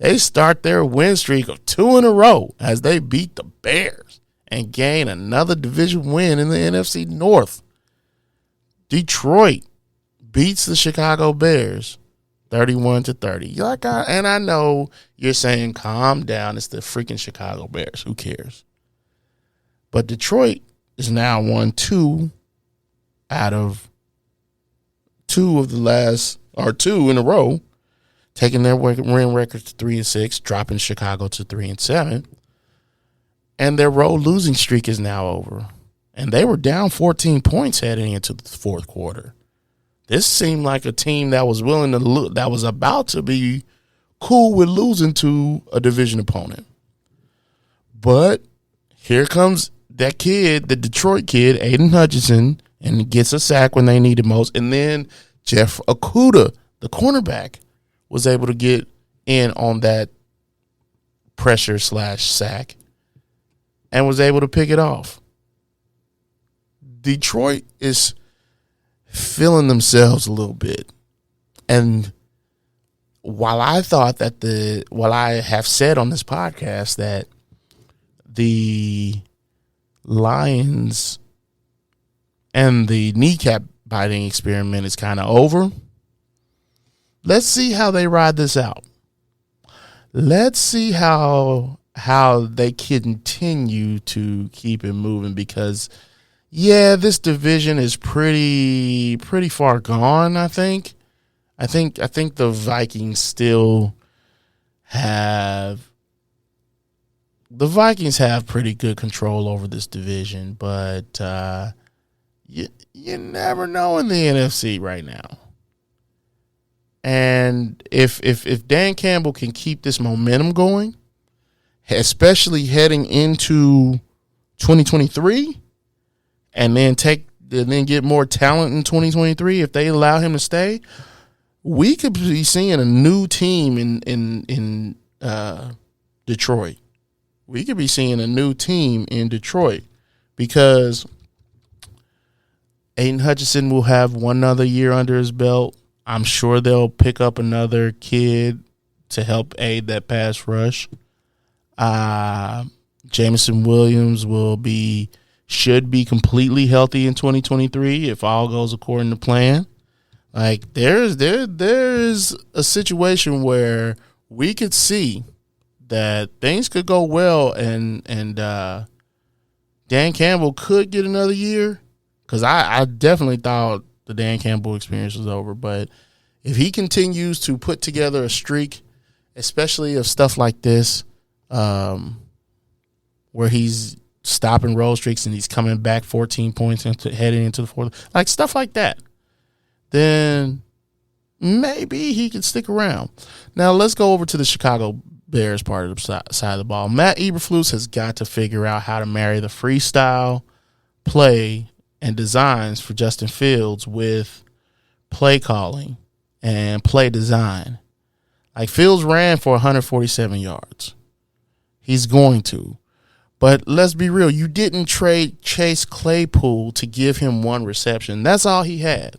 They start their win streak of 2 in a row as they beat the Bears and gain another division win in the NFC North. Detroit beats the Chicago Bears 31-30. And I know you're saying, calm down. It's the freaking Chicago Bears. Who cares? But Detroit is now won 2 out of 2 of the last, or 2 in a row, taking their win record to 3-6, dropping Chicago to 3-7. And their road losing streak is now over. And they were down 14 points heading into the fourth quarter. This seemed like a team that was willing to that was about to be cool with losing to a division opponent. But here comes that kid, the Detroit kid, Aiden Hutchinson, and gets a sack when they need it most. And then Jeff Okudah, the cornerback, was able to get in on that pressure / sack and was able to pick it off. Detroit is feeling themselves a little bit. And while I have said on this podcast that the Lions and the kneecap biting experiment is kind of over, let's see how they ride this out. Let's see how they continue to keep it moving, because yeah, this division is pretty far gone, I think. I think the Vikings still have pretty good control over this division, but you never know in the NFC right now. And if Dan Campbell can keep this momentum going, especially heading into 2023, and then get more talent in 2023, if they allow him to stay, we could be seeing a new team in Detroit. We could be seeing a new team in Detroit, because Aiden Hutchinson will have one other year under his belt. I'm sure they'll pick up another kid to help aid that pass rush. Jameson Williams should be completely healthy in 2023 if all goes according to plan. Like there's a situation where we could see that things could go well and Dan Campbell could get another year, because I definitely thought the Dan Campbell experience was over. But if he continues to put together a streak, especially of stuff like this, where he's stopping road streaks and he's coming back 14 points heading into the fourth, like stuff like that, then maybe he could stick around. Now let's go over to the Chicago Bears part of the side of the ball. Matt Eberflus has got to figure out how to marry the freestyle play and designs for Justin Fields with play calling and play design. Like Fields ran for 147 yards. He's going to. But let's be real. You didn't trade Chase Claypool to give him one reception. That's all he had.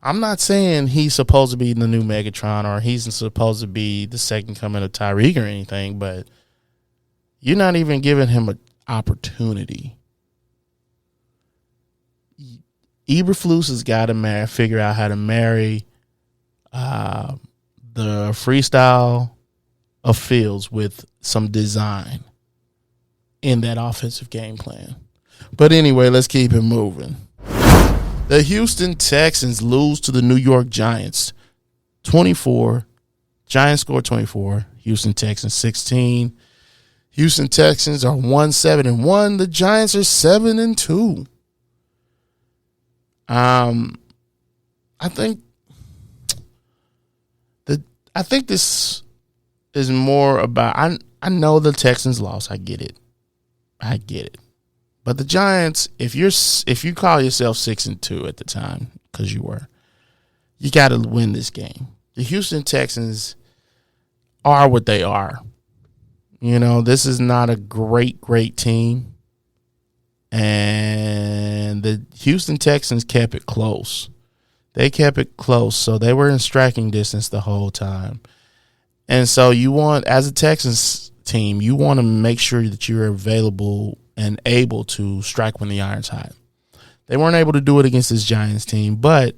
I'm not saying he's supposed to be the new Megatron or he's supposed to be the second coming of Tyreek or anything, but you're not even giving him an opportunity. Eberflus has got to figure out how to marry the freestyle of Fields with some design in that offensive game plan. But anyway, let's keep it moving. The Houston Texans lose to the New York Giants 24. Giants score 24. Houston Texans 16. Houston Texans are 1-7-1. The Giants are 7-2. I think this is more about, I know the Texans lost. I get it. But the Giants, if you call yourself 6-2 at the time, because you were, you got to win this game. The Houston Texans are what they are. You know, this is not a great team. And the Houston Texans kept it close. They kept it close, so they were in striking distance the whole time. And so you want, as a Texans team, you want to make sure that you're available and able to strike when the iron's hot. They weren't able to do it against this Giants team, but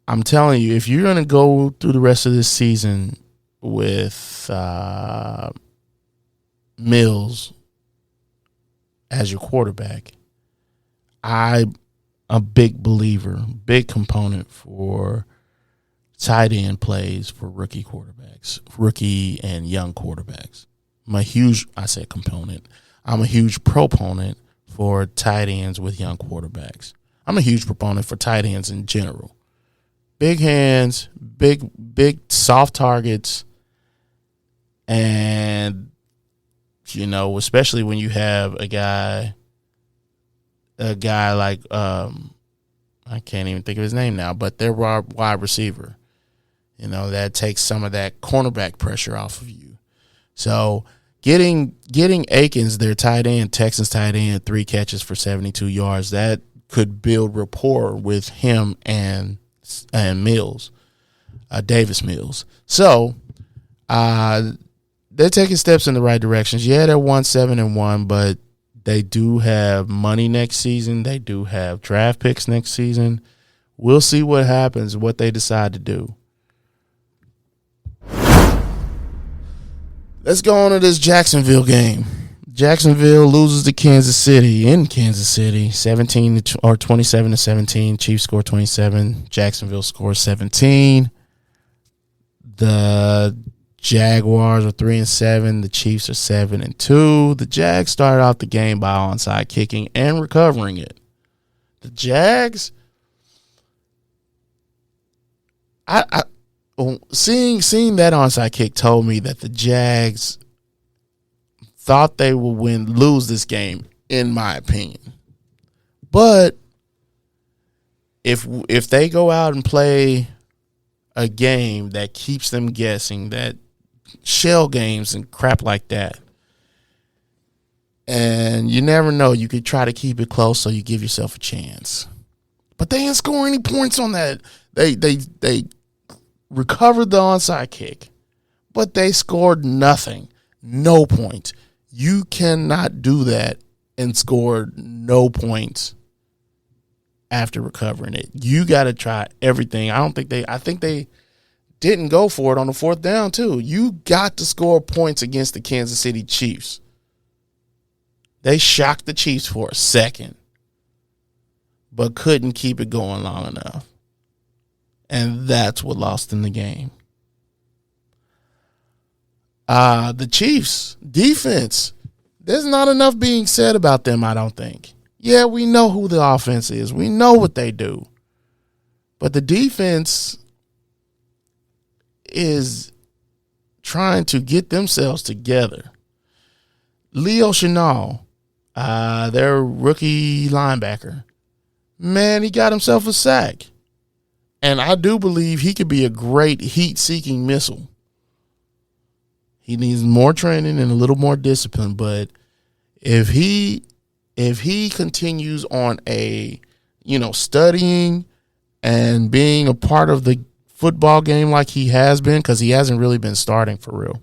I'm telling you, if you're going to go through the rest of this season with Mills as your quarterback, I'm a big believer, big component for tight end plays for rookie quarterbacks, rookie and young quarterbacks. I'm a huge proponent for tight ends with young quarterbacks. I'm a huge proponent for tight ends in general. Big hands, big soft targets, and, especially when you have a guy like, I can't even think of his name now, but their wide receiver. That takes some of that cornerback pressure off of you. So getting Akins, their tight end, Texans tight end, 3 catches for 72 yards, that could build rapport with him and Mills, Davis Mills. So they're taking steps in the right directions. Yeah, they're 1-7-1, but they do have money next season. They do have draft picks next season. We'll see what happens, what they decide to do. Let's go on to this Jacksonville game. Jacksonville loses to Kansas City in Kansas City, 27-17. Chiefs score 27. Jacksonville scores 17. The Jaguars are 3-7. The Chiefs are 7-2. The Jags started off the game by onside kicking and recovering it. The Jags, seeing that onside kick told me that the Jags thought they would lose this game, in my opinion. But if they go out and play a game that keeps them guessing, that shell games and crap like that, and you never know, you could try to keep it close so you give yourself a chance. But they didn't score any points on that. They recovered the onside kick, but they scored nothing, no points. You cannot do that and score no points after recovering it. You got to try everything. I think they didn't go for it on the 4th down too. You got to score points against the Kansas City Chiefs. They shocked the Chiefs for a second, but couldn't keep it going long enough. And that's what lost them the game. The Chiefs defense, there's not enough being said about them, I don't think. Yeah, we know who the offense is. We know what they do. But the defense is trying to get themselves together. Leo Chenal, their rookie linebacker, man, he got himself a sack. And I do believe he could be a great heat-seeking missile. He needs more training and a little more discipline, but if he continues on studying and being a part of the football game like he has been, because he hasn't really been starting for real,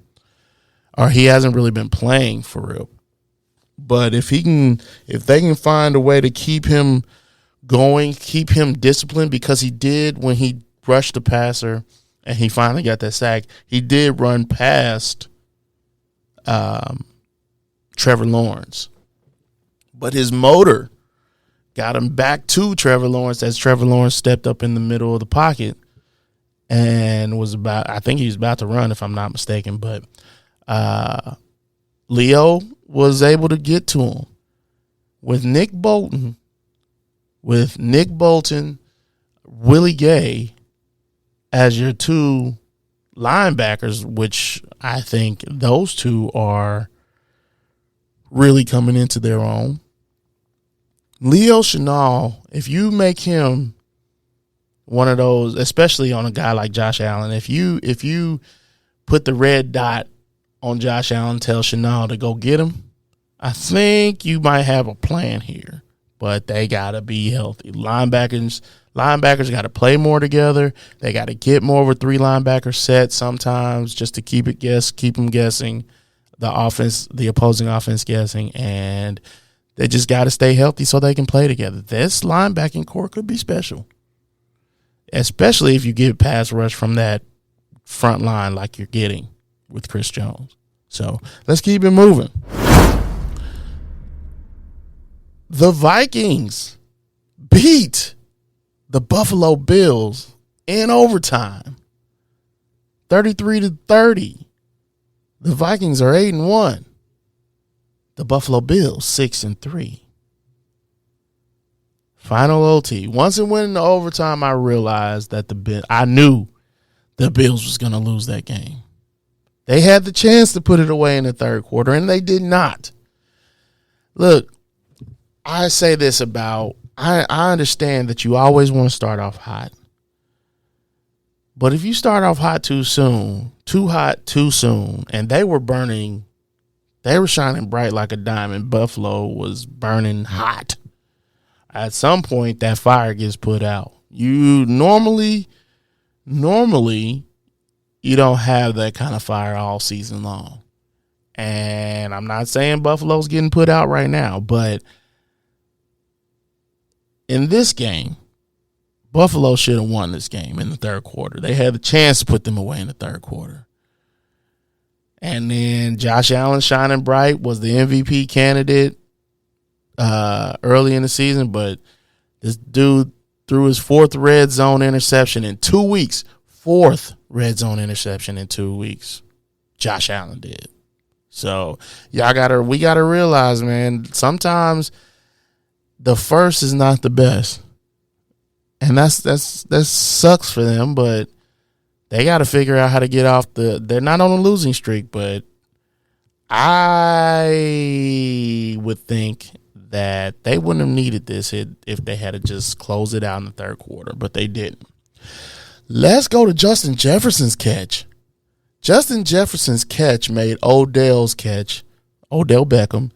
or he hasn't really been playing for real. But if they can find a way to keep him going, keep him disciplined, because he did, when he rushed the passer and he finally got that sack, he did run past Trevor Lawrence. But his motor got him back to Trevor Lawrence as Trevor Lawrence stepped up in the middle of the pocket and I think he was about to run, if I'm not mistaken. But Leo was able to get to him. With Nick Bolton, Willie Gay as your 2 linebackers, which I think those 2 are really coming into their own. Leo Chenal, if you make him one of those, especially on a guy like Josh Allen, if you put the red dot on Josh Allen, tell Chenal to go get him, I think you might have a plan here. But they got to be healthy. Linebackers Linebackers got to play more together. They got to get more of a 3 linebacker set sometimes just to keep them guessing, the opposing offense guessing, and they just got to stay healthy so they can play together. This linebacking core could be special, especially if you get pass rush from that front line like you're getting with Chris Jones. So let's keep it moving. The Vikings beat the Buffalo Bills in overtime, 33-30. The Vikings are 8-1. The Buffalo Bills 6-3. Final OT. Once it went into overtime, I realized that I knew the Bills was going to lose that game. They had the chance to put it away in the third quarter, and they did not. Look, I say this about, I understand that you always want to start off hot. But if you start off hot too soon, and they were shining bright like a diamond. Buffalo was burning hot. At some point, that fire gets put out. You normally, you don't have that kind of fire all season long. And I'm not saying Buffalo's getting put out right now, but in this game, Buffalo should have won this game in the third quarter. They had the chance to put them away in the third quarter. And then Josh Allen shining bright was the MVP candidate early in the season, but this dude threw his 4th red zone interception in 2 weeks. 4th red zone interception in 2 weeks. Josh Allen did. So we gotta realize, man, sometimes the first is not the best. And that sucks for them, but they got to figure out how to get off they're not on a losing streak, but I would think that they wouldn't have needed this if they had to just close it out in the third quarter, but they didn't. Let's go to Justin Jefferson's catch. Justin Jefferson's catch made Odell Beckham,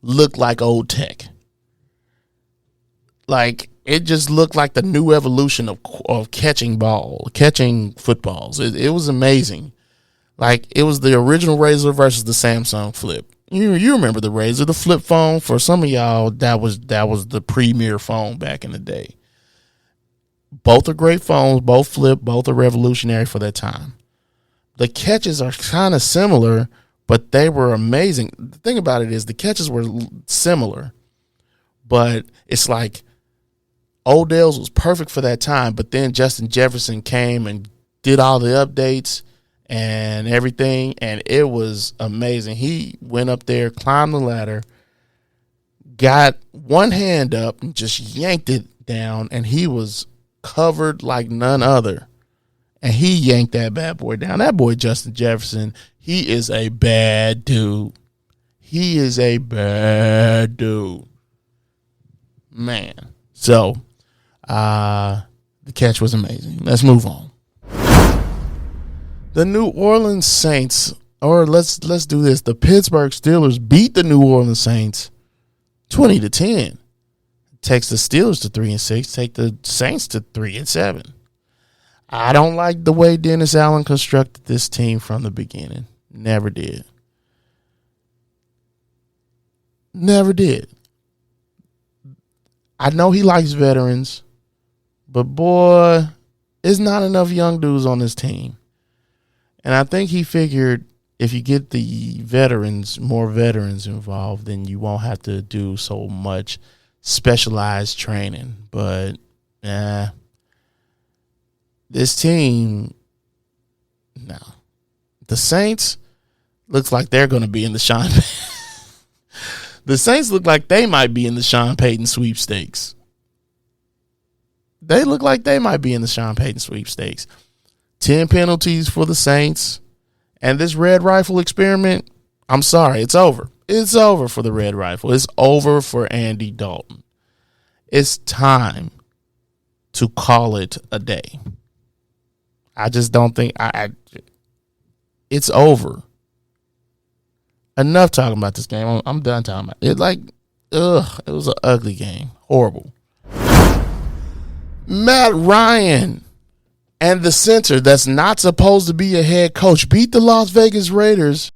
look like old tech. Like, it just looked like the new evolution of catching footballs. It was amazing. Like, it was the original Razor versus the Samsung Flip. You remember the Razor, the flip phone? For some of y'all, that was the premier phone back in the day. Both are great phones, both flip, both are revolutionary for their time. The catches are kind of similar, but they were amazing. The thing about it is the catches were similar, but it's like Odell's was perfect for that time, but then Justin Jefferson came and did all the updates and everything, and it was amazing. He went up there, climbed the ladder, got one hand up and just yanked it down, and he was covered like none other. And he yanked that bad boy down. That boy, Justin Jefferson, he is a bad dude. He is a bad dude. Man. So, the catch was amazing. Let's move on. The New Orleans Saints, or let's do this. The Pittsburgh Steelers beat the New Orleans Saints 20-10. Takes the Steelers to 3-6. Take the Saints to 3-7. I don't like the way Dennis Allen constructed this team from the beginning. Never did. Never did. I know he likes veterans, but boy, there's not enough young dudes on this team. And I think he figured if you get the more veterans involved, then you won't have to do so much specialized training. But, this team, no. The Saints looks like they're going to be in the Sean Payton. The Saints look like they might be in the Sean Payton sweepstakes. They look like they might be in the Sean Payton sweepstakes. 10 penalties for the Saints. And this red rifle experiment, I'm sorry, it's over. It's over for the red rifle. It's over for Andy Dalton. It's time to call it a day. I just don't think it's over. Enough talking about this game. I'm done talking about it. It was an ugly game. Horrible. Matt Ryan and the center that's not supposed to be a head coach beat the Las Vegas Raiders